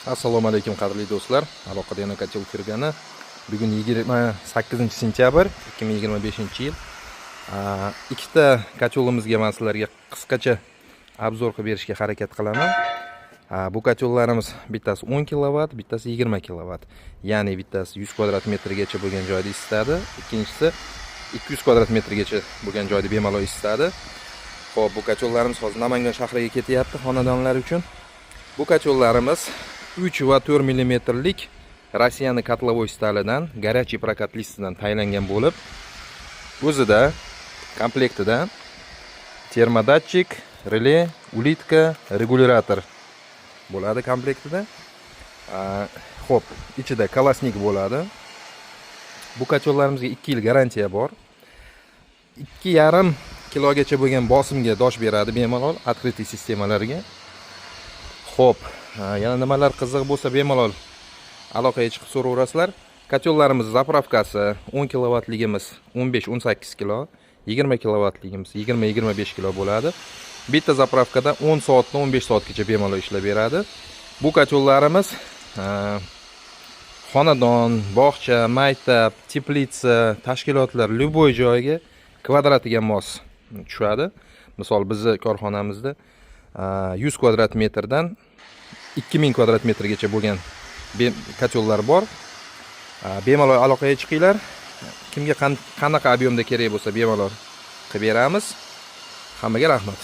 Assalomu alaykum qadrli do'stlar. Aloqada yana kachol kirgani. Bugun 28-sentyabr 2025-yil. Ikkita kacholimizga men sizlarga qisqacha obzor qilib berishga harakat qilaman. Bu kachollarimiz bittasi 10 kW, bittasi 20 kW. Ya'ni bittasi 100 kvadrat metrgacha bo'lgan joyda isitadi, ikkinchisi 200 kvadrat metrgacha bo'lgan joyda bemalol isitadi. Xo'p, bu kachollarimiz hozir Namangan shahriga ketyapti xonadonlar uchun. Bu kachollarimiz 3 va 4 mmlik Rossiyani kotlovoy stalidan, горячий prokat listidan tayyorlangan bo'lib, o'zida komplektida termodatchik, relé, ulitka, regulyator bo'ladi komplektida. Xo'p, ichida kolosnik bo'ladi. Bu kachollarimizga 2 yil garantiya bor. 2,5 kilogacha bo'lgan bosimga dosh beradi bemalol открытый sistemalarga. Xo'p, yana nimalar qiziq bo'lsa bemalol aloqaga chiqib so'raverasizlar. Kachollarimiz zapravkasi 10 kWligimiz 15-18 kilo, 20 kWligimiz 20-25 kilo bo'ladi. Bitta zapravkada 10 soatdan 15 soatgacha bemalol ishlab beradi. Bu kachollarimiz xonadon, bog'cha, maktab, teplitsa, tashkilotlar любой joyga kvadratiga mos tushadi. Misol bizni korxonamizda 100 kvadrat metrdan 2000 kvadrat metrgacha bo'lgan kachollar bor. Bemalol aloqaga chiqinglar. Kimga qanaqa ob'yomda kerak bo'lsa bemalol qilib beramiz. Hammaga rahmat.